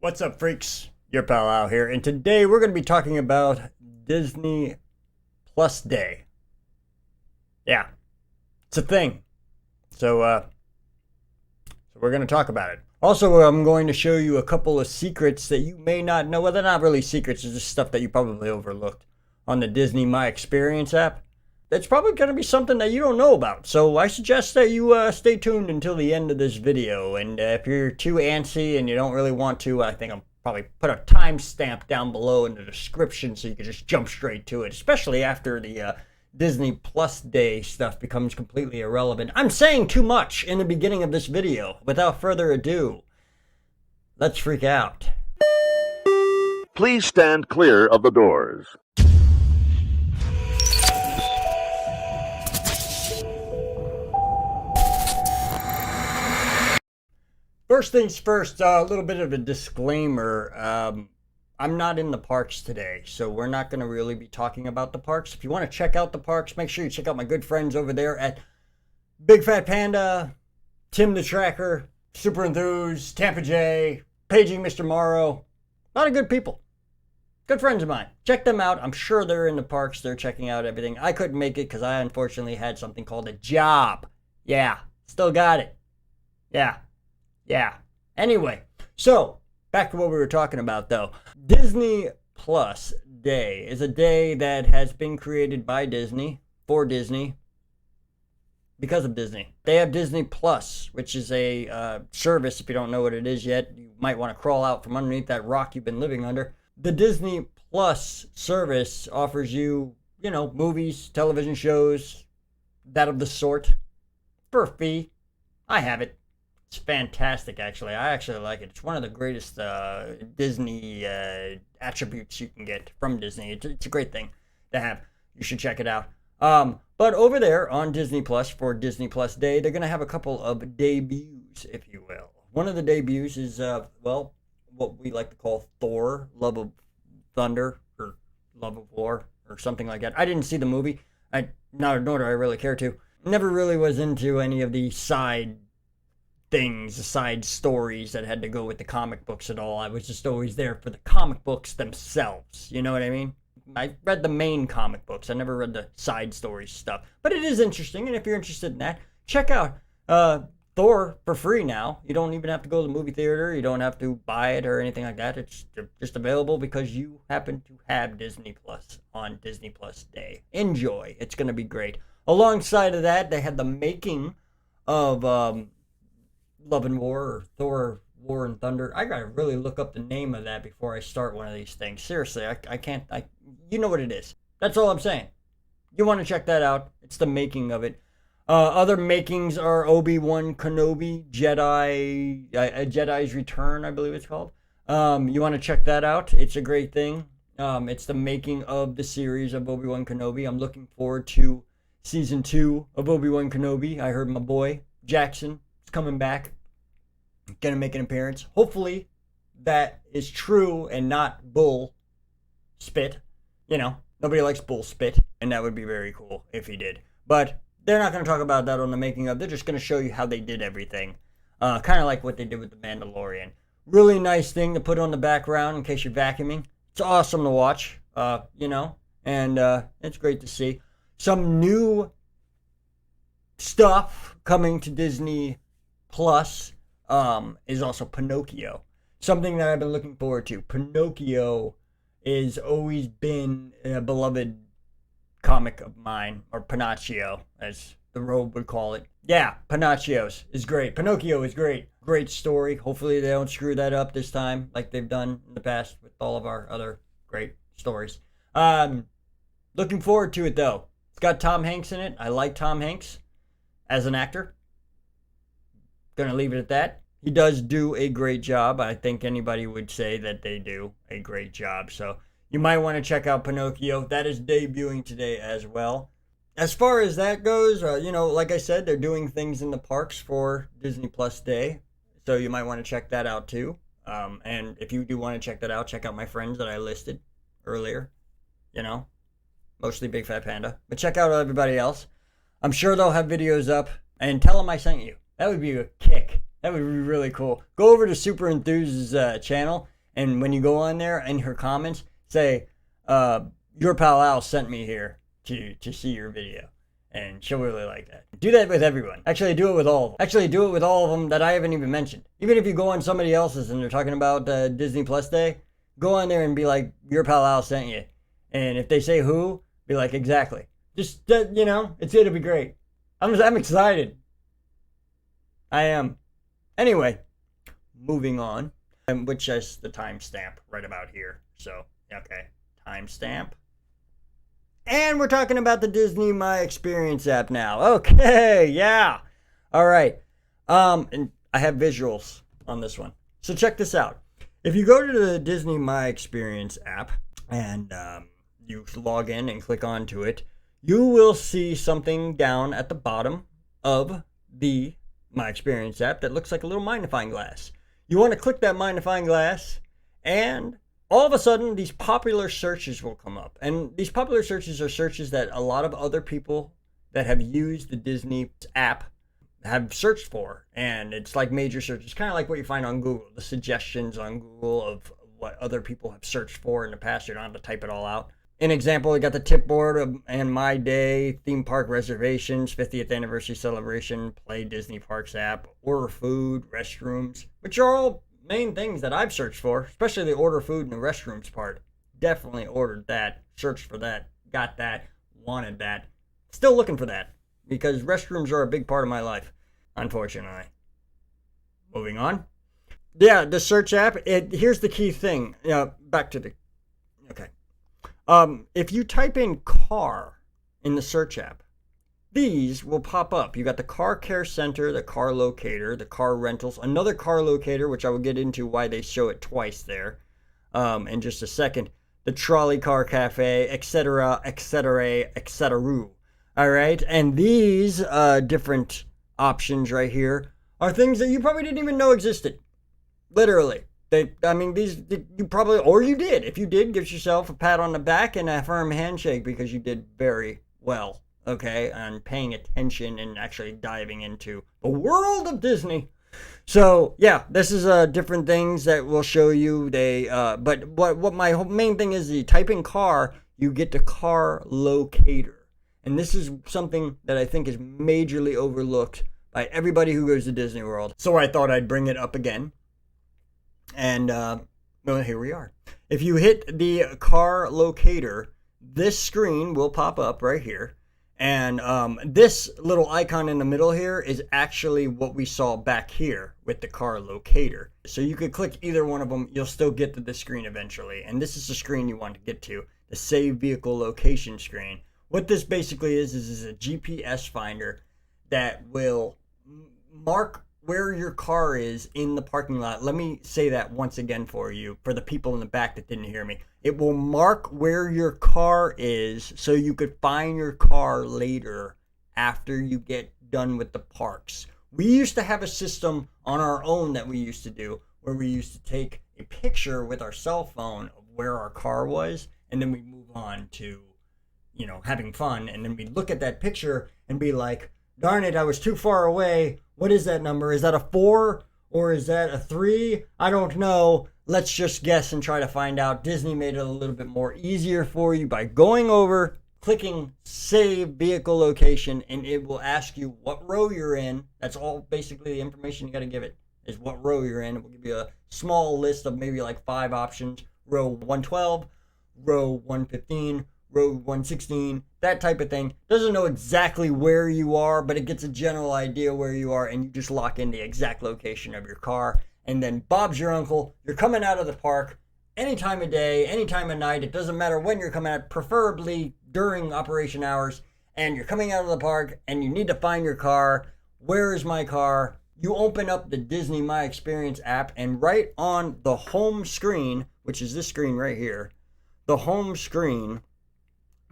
What's up, freaks? Your pal Al here, and today we're going to be talking about Disney Plus Day. Yeah, it's a thing. So we're going to talk about it. Also, I'm going to show you a couple of secrets that you may not know. Well, they're not really secrets, it's just stuff that you probably overlooked on the Disney My Experience app. That's probably going to be something that you don't know about. So I suggest that you stay tuned until the end of this video. And if you're too antsy and you don't really want to, I think I'll probably put a timestamp down below in the description so you can just jump straight to it, especially after the Disney Plus Day stuff becomes completely irrelevant. I'm saying too much in the beginning of this video. Without further ado, let's freak out. Please stand clear of the doors. First things first, a little bit of a disclaimer. I'm not in the parks today, so we're not going to really be talking about the parks. If you want to check out the parks, make sure you check out my good friends over there at Big Fat Panda, Tim the Tracker, Super Enthused, Tampa J, Paging Mr. Morrow. A lot of good people. Good friends of mine. Check them out. I'm sure they're in the parks. They're checking out everything. I couldn't make it because I unfortunately had something called a job. Yeah, still got it. Yeah. Anyway, so back to what we were talking about though. Disney Plus Day is a day that has been created by Disney, for Disney, because of Disney. They have Disney Plus, which is a service. If you don't know what it is yet, you might want to crawl out from underneath that rock you've been living under. The Disney Plus service offers you, movies, television shows, that of the sort, for a fee. I have it. It's fantastic, actually. I actually like it. It's one of the greatest Disney attributes you can get from Disney. It's a great thing to have. You should check it out. But over there on Disney Plus for Disney Plus Day, they're going to have a couple of debuts, if you will. One of the debuts is, what we like to call Thor, Love of Thunder, or Love of War, or something like that. I didn't see the movie. Nor do I really care to. Never really was into any of the side things, side stories that had to go with the comic books at all. I was just always there for the comic books themselves. You know what I mean? I read the main comic books. I never read the side story stuff. But it is interesting, and if you're interested in that, check out Thor for free now. You don't even have to go to the movie theater. You don't have to buy it or anything like that. It's just available because you happen to have Disney Plus on Disney Plus Day. Enjoy. It's going to be great. Alongside of that, they had the making of Love and War, or Thor, War and Thunder. I gotta really look up the name of that before I start one of these things. Seriously, I can't, you know what it is. That's all I'm saying. You want to check that out. It's the making of it. Other makings are Obi-Wan Kenobi, Jedi's Return, I believe it's called. You want to check that out. It's a great thing. It's the making of the series of Obi-Wan Kenobi. I'm looking forward to season 2 of Obi-Wan Kenobi. I heard my boy, Jackson, is coming back. Gonna make an appearance. Hopefully that is true and not bull spit. Nobody likes bull spit, and that would be very cool if he did. But they're not going to talk about that on the making of. They're just going to show you how they did everything. Kind of like what they did with The Mandalorian. Really nice thing to put on the background in case you're vacuuming. It's awesome to watch, and it's great to see. Some new stuff coming to Disney Plus is also Pinocchio. Something that I've been looking forward to. Pinocchio has always been a beloved comic of mine, or Pinocchio, as the Robe would call it. Yeah, Pinocchio is great. Pinocchio is great. Great story. Hopefully they don't screw that up this time, like they've done in the past with all of our other great stories. Looking forward to it, though. It's got Tom Hanks in it. I like Tom Hanks as an actor. Gonna leave it at that. He does do a great job. I think anybody would say that they do a great job. So you might want to check out Pinocchio. That is debuting today as well. As far as that goes, like I said, they're doing things in the parks for Disney Plus Day. So you might want to check that out too. And if you do want to check that out, check out my friends that I listed earlier. Mostly Big Fat Panda. But check out everybody else. I'm sure they'll have videos up. And tell them I sent you. That would be a kick. That would be really cool. Go over to Super Enthus's channel, and when you go on there, in her comments, say, your pal Al sent me here to see your video. And she'll really like that. Do that with everyone. Actually, do it with all of them. Actually, do it with all of them that I haven't even mentioned. Even if you go on somebody else's and they're talking about Disney Plus Day, go on there and be like, your pal Al sent you. And if they say who, be like, exactly. Just, it's going to be great. I'm excited. I am. Anyway, moving on. Which is the timestamp right about here. So, okay. Timestamp. And we're talking about the Disney My Experience app now. Okay, yeah. All right. And I have visuals on this one. So check this out. If you go to the Disney My Experience app and you log in and click onto it, you will see something down at the bottom of the My Experience app that looks like a little magnifying glass. You want to click that magnifying glass, and all of a sudden, these popular searches will come up. And these popular searches are searches that a lot of other people that have used the Disney app have searched for. And it's like major searches, kind of like what you find on Google, the suggestions on Google of what other people have searched for in the past. You don't have to type it all out. An example, we got the tip board and My Day, theme park reservations, 50th anniversary celebration, play Disney Parks app, order food, restrooms, which are all main things that I've searched for, especially the order food and the restrooms part. Definitely ordered that, searched for that, got that, wanted that. Still looking for that, because restrooms are a big part of my life, unfortunately. Moving on. Yeah, the search app, here's the key thing. Back to the, okay. If you type in car in the search app, these will pop up. You got the car care center, the car locator, the car rentals, another car locator, which I will get into why they show it twice there in just a second. The trolley car cafe, etc., etc., etc. All right, and these different options right here are things that you probably didn't even know existed. Literally, these you probably, or you did. If you did, give yourself a pat on the back and a firm handshake because you did very well. Okay, and paying attention and actually diving into the world of Disney. So yeah, this is different things that will show you. But what my main thing is, you type in car, you get the car locator, and this is something that I think is majorly overlooked by everybody who goes to Disney World. So I thought I'd bring it up again, and well, here we are. If you hit the car locator, this screen will pop up right here. And this little icon in the middle here is actually what we saw back here with the car locator. So you could click either one of them, you'll still get to this screen eventually. And this is the screen you want to get to, the save vehicle location screen. What this basically is a GPS finder that will mark where your car is in the parking lot. Let me say that once again for you, for the people in the back that didn't hear me. It will mark where your car is so you could find your car later after you get done with the parks. We used to have a system on our own that we used to do where we used to take a picture with our cell phone of where our car was, and then we move on to, having fun, and then we look at that picture and be like, darn it, I was too far away. What is that number? Is that a 4 or is that a 3? I don't know. Let's just guess and try to find out. Disney made it a little bit more easier for you by going over, clicking save vehicle location, and it will ask you what row you're in. That's all basically the information you got to give it, is what row you're in. It will give you a small list of maybe like 5 options. Row 112, row 115, row 116, that type of thing. Doesn't know exactly where you are, but it gets a general idea where you are, and you just lock in the exact location of your car. And then Bob's your uncle. You're coming out of the park any time of day, any time of night. It doesn't matter when you're coming out, preferably during operation hours. And you're coming out of the park and you need to find your car. Where is my car? You open up the Disney My Experience app, and right on the home screen, which is this screen right here, the home screen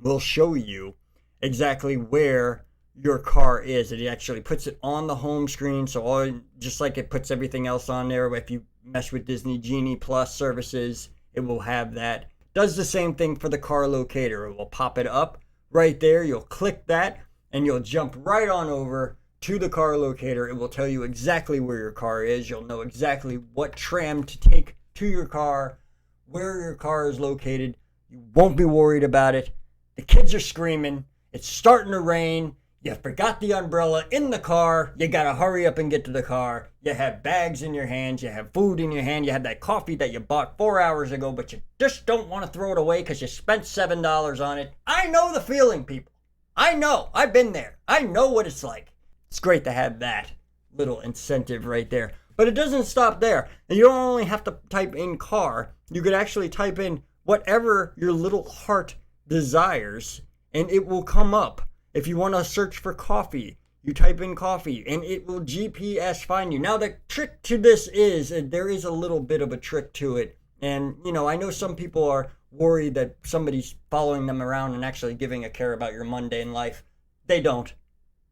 will show you exactly where your car is. It actually puts it on the home screen, so just like it puts everything else on there. If you mess with Disney Genie Plus services, it will have that. Does the same thing for the car locator. It will pop it up right there. You'll click that and you'll jump right on over to the car locator. It will tell you exactly where your car is. You'll know exactly what tram to take to your car, where your car is located. You won't be worried about it. The kids are screaming. It's starting to rain. You forgot the umbrella in the car. You gotta hurry up and get to the car. You have bags in your hands. You have food in your hand. You have that coffee that you bought 4 hours ago, but you just don't want to throw it away because you spent $7 on it. I know the feeling, people. I know. I've been there. I know what it's like. It's great to have that little incentive right there. But it doesn't stop there. And you don't only have to type in car. You could actually type in whatever your little heart desires, and it will come up. If you want to search for coffee, you type in coffee, and it will GPS find you. Now, the trick to this is, and there is a little bit of a trick to it. And, I know some people are worried that somebody's following them around and actually giving a care about your mundane life. They don't.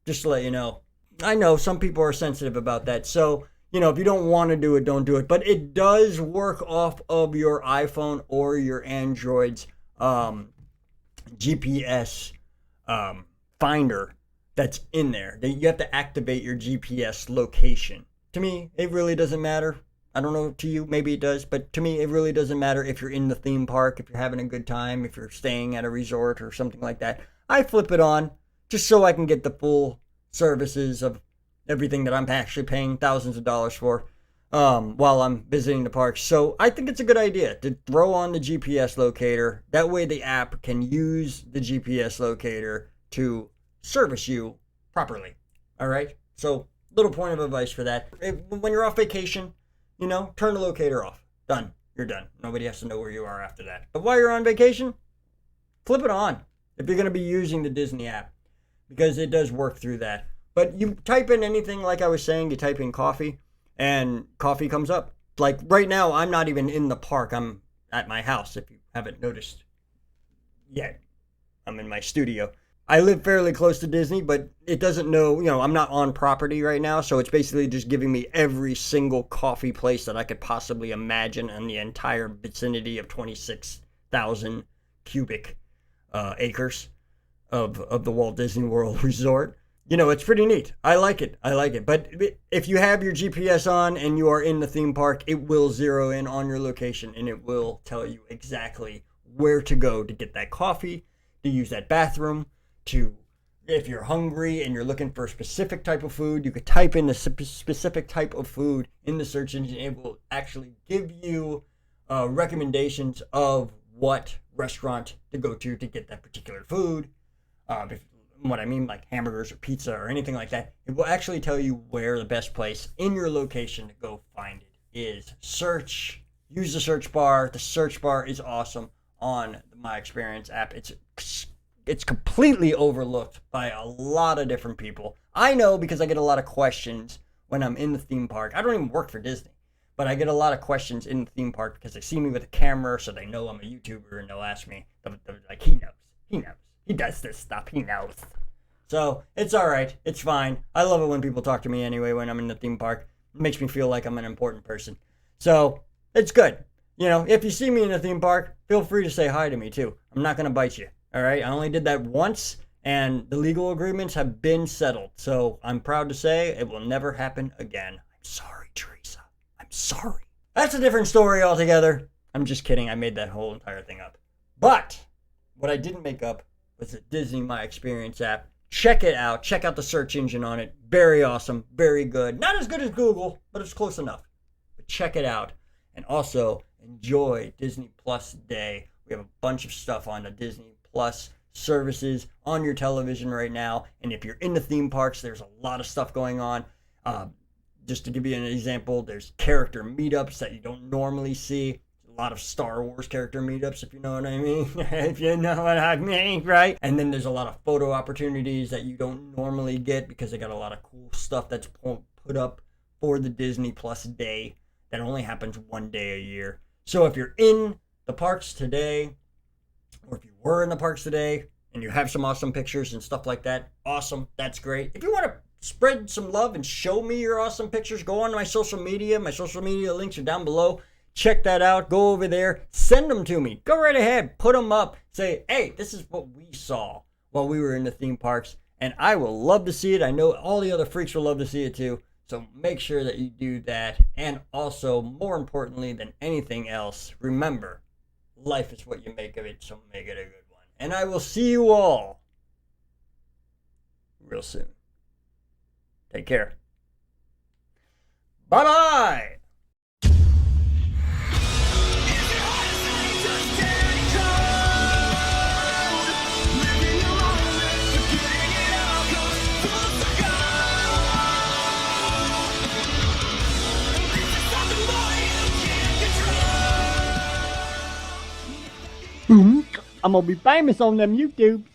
Just to let you know. I know some people are sensitive about that. So, if you don't want to do it, don't do it. But it does work off of your iPhone or your Android's GPS finder that's in there. You have to activate your GPS location. To me, it really doesn't matter. I don't know, to you, maybe it does, but to me, it really doesn't matter if you're in the theme park, if you're having a good time, if you're staying at a resort or something like that. I flip it on just so I can get the full services of everything that I'm actually paying thousands of dollars for while I'm visiting the parks. So I think it's a good idea to throw on the GPS locator. That way the app can use the GPS locator to service you properly. All right? So little point of advice for that. When you're off vacation, turn the locator off. Done. You're done. Nobody has to know where you are after that. But while you're on vacation, flip it on if you're going to be using the Disney app, because it does work through that. But you type in anything, like I was saying, you type in coffee, and coffee comes up. Like right now, I'm not even in the park. I'm at my house, if you haven't noticed yet. I'm in my studio. I live fairly close to Disney, but it doesn't know, I'm not on property right now, so it's basically just giving me every single coffee place that I could possibly imagine in the entire vicinity of 26,000 cubic acres of the Walt Disney World Resort. It's pretty neat. I like it. But if you have your GPS on and you are in the theme park, it will zero in on your location, and it will tell you exactly where to go to get that coffee, to use that bathroom, if you're hungry and you're looking for a specific type of food, you could type in a specific type of food in the search engine. It will actually give you recommendations of what restaurant to go to get that particular food. What I mean, like hamburgers or pizza or anything like that, it will actually tell you where the best place in your location to go find it is. Use the search bar. The search bar is awesome on the My Experience app. It's completely overlooked by a lot of different people. I know, because I get a lot of questions when I'm in the theme park. I don't even work for Disney, but I get a lot of questions in the theme park because they see me with a camera, so they know I'm a YouTuber, and they'll ask me, like, he knows. He does this stuff. He knows. So it's all right. It's fine. I love it when people talk to me anyway when I'm in the theme park. It makes me feel like I'm an important person. So it's good. If you see me in the theme park, feel free to say hi to me too. I'm not going to bite you. All right. I only did that once, and the legal agreements have been settled. So I'm proud to say it will never happen again. I'm sorry, Teresa. I'm sorry. That's a different story altogether. I'm just kidding. I made that whole entire thing up. But what I didn't make up was the Disney My Experience app. Check it out. Check out the search engine on it. Very awesome. Very good. Not as good as Google, but it's close enough. But check it out. And also enjoy Disney Plus Day. We have a bunch of stuff on the Disney Plus services on your television right now. And if you're in the theme parks, there's a lot of stuff going on. Just to give you an example, there's character meetups that you don't normally see. A lot of Star Wars character meetups, if you know what I mean. If you know what I mean, right? And then there's a lot of photo opportunities that you don't normally get because they got a lot of cool stuff that's put up for the Disney Plus Day that only happens one day a year. So if you're in the parks today, or if you were in the parks today and you have some awesome pictures and stuff like that, awesome. That's great. If you want to spread some love and show me your awesome pictures, go on to my social media. My social media links are down below. Check that out. Go over there. Send them to me. Go right ahead. Put them up. Say, hey, this is what we saw while we were in the theme parks. And I will love to see it. I know all the other freaks will love to see it too. So make sure that you do that. And also, more importantly than anything else, remember, life is what you make of it, so make it a good one. And I will see you all real soon. Take care. Bye-bye! I'm gonna be famous on them YouTubes.